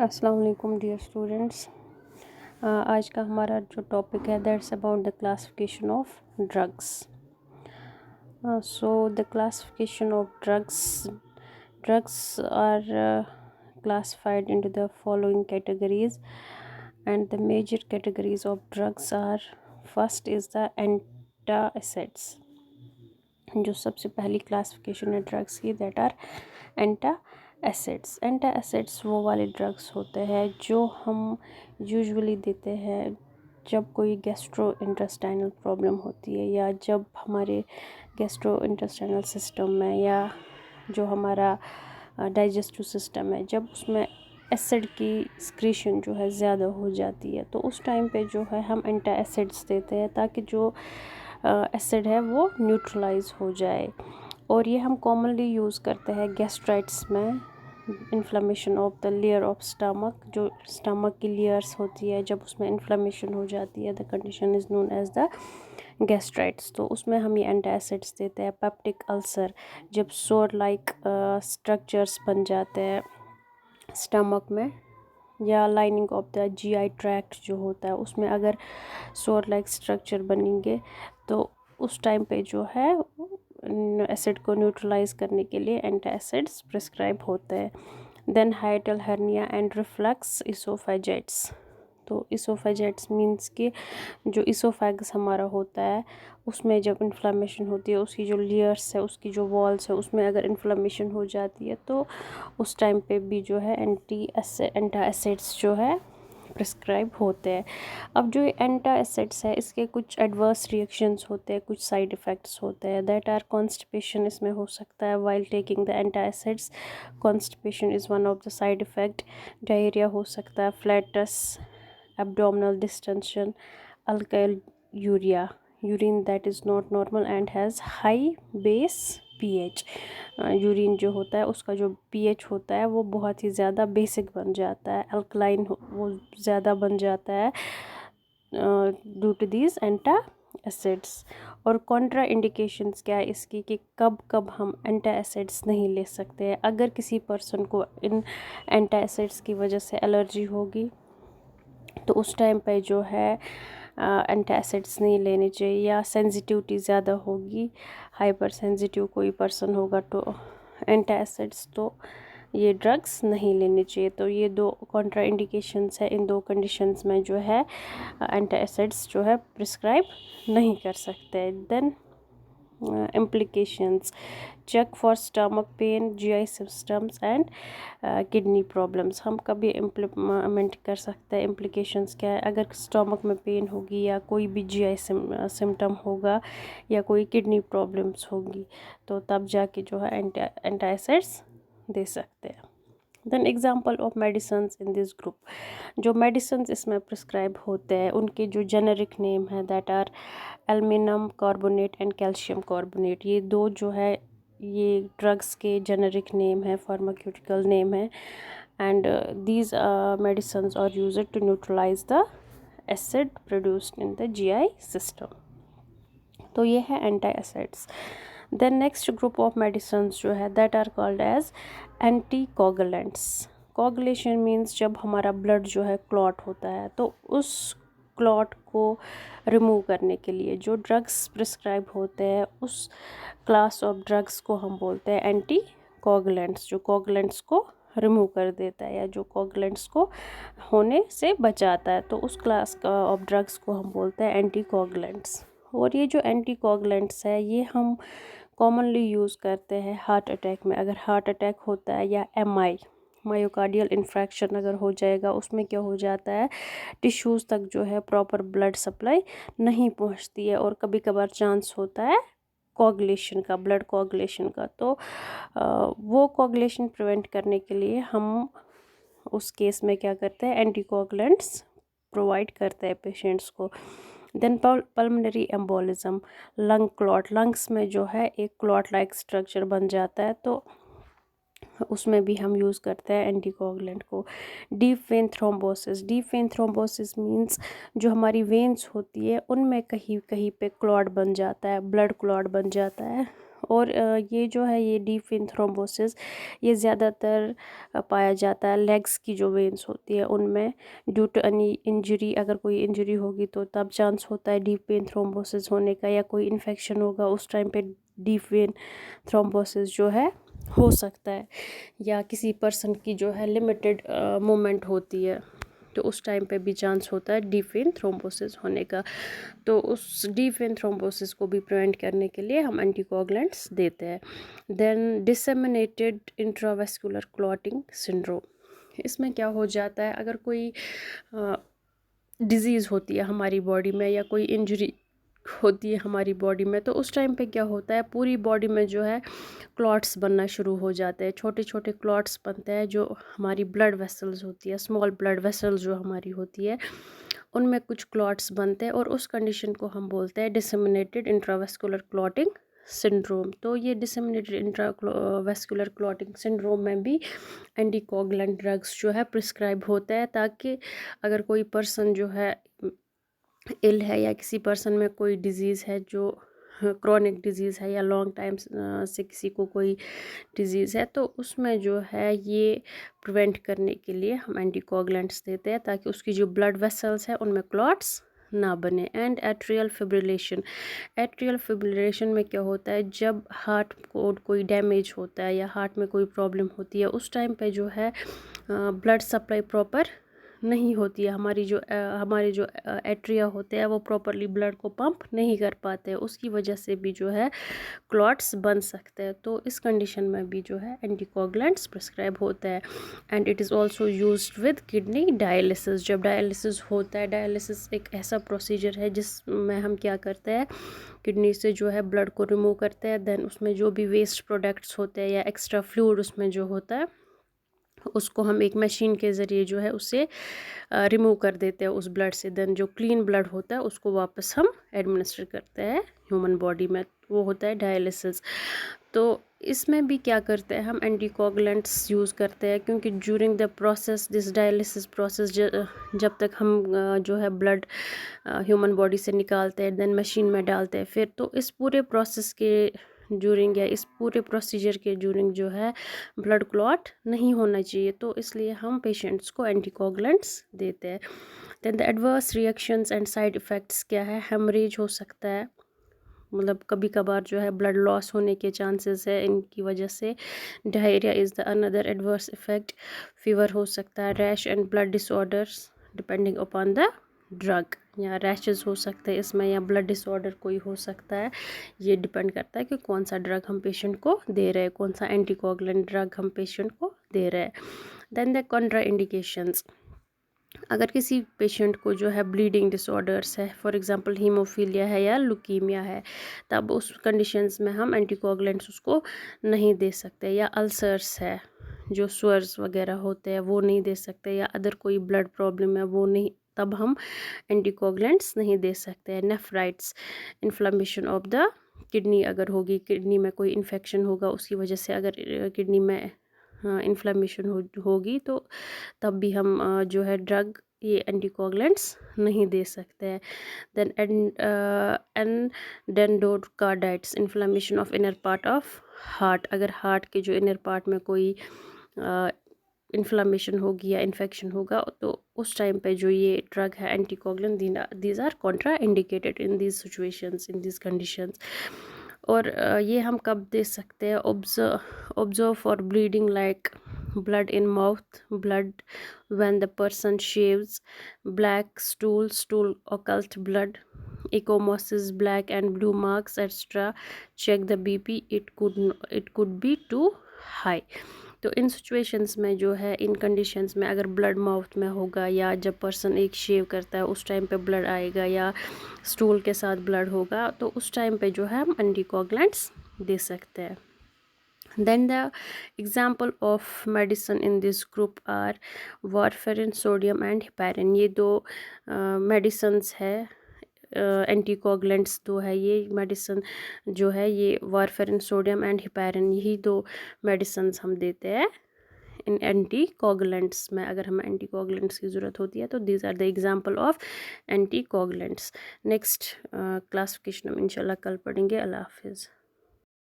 अस्सलाम वालेकुम dear students. आज का हमारा जो टॉपिक है that's about the classification of drugs. So the classification of drugs are classified into the following categories, and the major categories of drugs are: first is the antacids। जो सबसे पहली classification है drugs की, that are antacids वो वाले drugs होते हैं जो हम यूजुअली देते हैं जब कोई गैस्ट्रो इंटेस्टाइनल प्रॉब्लम होती है, या जब हमारे गैस्ट्रो इंटेस्टाइनल सिस्टम में या जो हमारा डाइजेस्टिव सिस्टम है, जब उसमें एसिड की सिक्रीशन जो है ज़्यादा हो जाती है, तो उस टाइम पे जो है हम एंटासिड्स देते हैं ताकि जो एसिड है वो न्यूट्रलाइज हो जाए। और ये हम कॉमनली यूज़ करते हैं गैस्ट्राइट्स में, inflammation of the layer of stomach, जो स्टमक की लेयर्स होती है जब उसमें इन्फ्लेमेशन हो जाती है, the condition is known as the gastritis, तो उसमें हम ये एंटासिड्स देते हैं। पेप्टिक अल्सर, जब सोर लाइक स्ट्रक्चर्स बन जाते हैं स्टमक में, या lining of the GI tract जो होता है उसमें अगर सोर लाइक स्ट्रक्चर बनेंगे, तो उस टाइम पे जो है एसिड को न्यूट्रलाइज करने के लिए एंटासिड्स प्रिस्क्राइब होते हैं। Then hiatal hernia and reflux oesophagitis. तो इसोफेजाइट्स मींस कि जो इसोफेगस हमारा होता है उसमें जब इन्फ्लेमेशन होती है, उसकी जो लेयर्स है, उसकी जो वॉल्स है, उसमें अगर इन्फ्लेमेशन हो जाती है तो उस टाइम पे भी जो है एंटासिड्स जो है प्रिस्क्राइब होते हैं। अब जो एंटासिड्स है इसके कुछ एडवर्स रिएक्शंस होते हैं, कुछ साइड इफ़ेक्ट्स होते हैं, दैट आर कॉन्स्टिपेशन इसमें हो सकता है while taking the antacids. Constipation is one of the side effect. Diarrhoea हो सकता है, flats, abdominal distension, alkyl urine that is not normal and has high base pH। Urine जो होता है उसका जो pH होता है वो बहुत ही ज़्यादा बेसिक बन जाता है, अल्कलाइन वो ज़्यादा बन जाता है ड्यू टू दीज एंटासिड्स। और कॉन्ट्रा इंडिकेशंस क्या है इसकी कि कब कब हम एंटासिड्स नहीं ले सकते हैं। अगर किसी पर्सन को इन एंटासिड्स की वजह से एलर्जी होगी तो उस टाइम पे जो है एंटासिड्स नहीं लेने चाहिए, या सेंसिटिविटी ज़्यादा होगी, हाइपर सेंसिटिव कोई पर्सन होगा तो एंटासिड्स, तो ये ड्रग्स नहीं लेने चाहिए। तो ये दो कॉन्ट्रा इंडिकेशंस है, इन दो कंडीशंस में जो है एंटासिड्स जो है प्रिस्क्राइब नहीं कर सकते। Then implications: check for stomach pain, GI symptoms and kidney problems। हम कभी इम्प्लीमेंट कर सकते हैं। implications क्या है? अगर स्टमक में पेन होगी, या कोई भी GI सिम्टम होगा, या कोई किडनी प्रॉब्लम्स होगी, तो तब जाके जो है एंटासिड्स दे सकते हैं। Then example of medicines in this group. जो मेडिसन्स इसमें प्रिस्क्राइब होते हैं उनके जो जेनेरिक नेम है that are aluminium carbonate and calcium carbonate. ये दो जो है ये ड्रग्स के जेनेरिक नेम है, फार्मास्यूटिकल नेम है, and these medicines are used to neutralise the acid produced in the GI system. तो ये है antacids. Then next group of medicines जो है that are called as anticoagulants. Coagulation means जब हमारा blood जो है क्लॉट होता है, तो उस क्लॉट को रिमूव करने के लिए जो ड्रग्स प्रिस्क्राइब होते हैं उस क्लास ऑफ ड्रग्स को हम बोलते हैं एंटी कोगुलेंट्स, जो कोगुलेंट्स को रिमूव कर देता है या जो कोगुलेंट्स को होने से बचाता है, तो उस क्लास ऑफ ड्रग्स को हम बोलते हैं एंटी कोगुलेंट्स। और ये जो एंटी कोगुलेंट्स है ये हम कॉमनली यूज़ करते हैं हार्ट अटैक में। अगर हार्ट अटैक होता है, या मायोकार्डियल इन्फ्रैक्शन अगर हो जाएगा, उसमें क्या हो जाता है टिश्यूज़ तक जो है प्रॉपर ब्लड सप्लाई नहीं पहुंचती है, और कभी कभार चांस होता है कोगुलेशन का, ब्लड कोगुलेशन का। तो वो कोगुलेशन प्रिवेंट करने के लिए हम उस केस में क्या करते हैं, एंटी कोगुलेंट्स प्रोवाइड करते हैं पेशेंट्स को। Then pulmonary embolism, lung clot, lungs में जो है एक क्लॉट लाइक स्ट्रक्चर बन जाता है, तो उसमें भी हम यूज़ करते हैं एंटीकोगुलेंट को। डीप वेन थ्रोम्बोसिस मींस जो हमारी वेन्स होती है उनमें कहीं कहीं पे क्लॉट बन जाता है, ब्लड क्लॉट बन जाता है, और ये जो है ये डीप वेन थ्रोम्बोसिस ये ज़्यादातर पाया जाता है लेग्स की जो वेन्स होती है उनमें, ड्यू टू एनी इंजरी। अगर कोई इंजरी होगी तो तब चांस होता है डीप वेन थ्रोम्बोसिस होने का, या कोई इन्फेक्शन होगा उस टाइम पे डीप वेन थ्रोम्बोसिस जो है हो सकता है। या किसी पर्सन की जो है लिमिटेड मूवमेंट होती है तो उस टाइम पे भी चांस होता है डीप वेन थ्रोम्बोसिस होने का। तो उस डीप वेन थ्रोम्बोसिस को भी प्रिवेंट करने के लिए हम एंटीकोगुलेंट्स देते हैं। Then disseminated intravascular clotting syndrome, इसमें क्या हो जाता है, अगर कोई डिज़ीज़ होती है हमारी बॉडी में या कोई इंजरी होती है हमारी बॉडी में, तो उस टाइम पे क्या होता है पूरी बॉडी में जो है क्लॉट्स बनना शुरू हो जाते हैं, छोटे छोटे क्लॉट्स बनते हैं जो हमारी ब्लड वेसल्स होती है, स्मॉल ब्लड वेसल्स जो हमारी होती है उनमें कुछ क्लॉट्स बनते हैं, और उस कंडीशन को हम बोलते हैं डिसेमिनेटेड इंट्रावेस्कुलर क्लॉटिंग सिंड्रोम। तो ये डिसेमिनेटेड इंट्रावेस्कुलर क्लॉटिंग सिंड्रोम में भी एंटीकोगुलेंट ड्रग्स जो है प्रिस्क्राइब होते हैं, ताकि अगर कोई पर्सन जो है इल है या किसी पर्सन में कोई डिज़ीज़ है जो क्रोनिक डिज़ीज़ है या लॉन्ग टाइम से किसी को कोई डिज़ीज़ है, तो उसमें जो है ये प्रिवेंट करने के लिए हम एंटीकोगुलेंट्स देते हैं ताकि उसकी जो ब्लड वेसल्स है उनमें क्लॉट्स ना बने। And atrial fibrillation, atrial fibrillation में क्या होता है, जब हार्ट को कोई डैमेज होता है या हार्ट में कोई प्रॉब्लम होती है उस टाइम पे जो है ब्लड सप्लाई प्रॉपर नहीं होती है, हमारे जो एट्रिया होते हैं वो प्रॉपरली ब्लड को पंप नहीं कर पाते हैं, उसकी वजह से भी जो है क्लॉट्स बन सकते हैं। तो इस कंडीशन में भी जो है एंटीकोगुलेंट्स प्रिस्क्राइब होता है। And it is also used with kidney dialysis, जब डायलिसिस होता है, डायलिसिस एक ऐसा प्रोसीजर है जिसमें हम क्या करते हैं, किडनी से जो है ब्लड को रिमूव करते हैं, देन उसमें जो भी वेस्ट प्रोडक्ट्स होते हैं या एक्स्ट्रा फ्लूइड उसमें जो होता है उसको हम एक मशीन के ज़रिए जो है उससे रिमूव कर देते हैं उस ब्लड से। देन जो क्लीन ब्लड होता है उसको वापस हम एडमिनिस्टर करते हैं ह्यूमन बॉडी में, वो होता है डायलिसिस। तो इसमें भी क्या करते हैं हम एंटीकोगुलेंट्स यूज़ करते हैं, क्योंकि during the process this dialysis process जब तक हम जो है ब्लड ह्यूमन बॉडी से निकालते हैं देन मशीन में डालते हैं फिर, तो इस पूरे प्रोसेस के ड्यूरिंग या इस पूरे प्रोसीजर के ड्यूरिंग जो है ब्लड क्लॉट नहीं होना चाहिए, तो इसलिए हम पेशेंट्स को एंटीकोगुलेंट्स देते हैं। Then the adverse reactions and side effects क्या है, हेमरेज हो सकता है, मतलब कभी कभार जो है ब्लड लॉस होने के चांसेस है इनकी वजह से। Diarrhoea is the another adverse effect, fever हो सकता है, rash and blood disorders depending upon the drug, या रैशेस हो सकते हैं इसमें, या ब्लड डिसऑर्डर कोई हो सकता है, ये डिपेंड करता है कि कौन सा ड्रग हम पेशेंट को दे रहे हैं, कौन सा एंटीकोगुलेंट ड्रग हम पेशेंट को दे रहे हैं। देन द कॉन्ट्रा इंडिकेशंस, अगर किसी पेशेंट को जो है ब्लीडिंग डिसऑर्डर्स है, फॉर एग्जांपल हीमोफीलिया है या लुकीमिया है, तब उस कंडीशंस में हम एंटीकोगुलेंट्स उसको नहीं दे सकते। या अल्सर्स है, जो स्वर्स वगैरह होते हैं वो नहीं दे सकते, या अदर कोई ब्लड प्रॉब्लम है वो नहीं, तब हम एंटीकोगुलेंट्स नहीं दे सकते हैं। नेफ्राइट्स, इन्फ्लेमेशन ऑफ द किडनी अगर होगी, किडनी में कोई इन्फेक्शन होगा उसकी वजह से अगर किडनी में इन्फ्लेमेशन होगी तो तब भी हम जो है ड्रग ये एंटीकोगुलेंट्स नहीं दे सकते हैं। Then endocarditis, inflammation of inner part of heart, अगर हार्ट के जो इनर पार्ट में कोई इन्फ्लेमेशन होगी या इन्फेक्शन होगा तो उस टाइम पे जो ये ड्रग है anticoagulant, these are contraindicated in these situations, in these conditions. और ये हम कब दे सकते हैं, observe for bleeding like blood in mouth, blood when the person shaves, black stool occult blood, ecchymosis, black and blue marks etc. Check the BP, it could be too high। तो इन situations में जो है, इन conditions में अगर blood mouth में होगा या जब पर्सन एक शेव करता है उस टाइम पे ब्लड आएगा या स्टूल के साथ ब्लड होगा, तो उस टाइम पे जो है हम एंटीकोगुलेंट्स दे सकते हैं। Then the example of medicine in this group are warfarin, sodium and heparin, ये दो मेडिसन्स है, एंटीकोगुलेंट्स दो है ये मेडिसन जो है, ये वारफेरिन, सोडियम एंड हिपैरिन, यही दो मेडिसन्स हम देते हैं इन एंटीकोगुलेंट्स में अगर हमें एंटीकोगुलेंट्स की ज़रूरत होती है। तो these are the example of anticoagulants. Next classification हम इंशाल्लाह कल पढ़ेंगे। अल्लाह हाफिज़।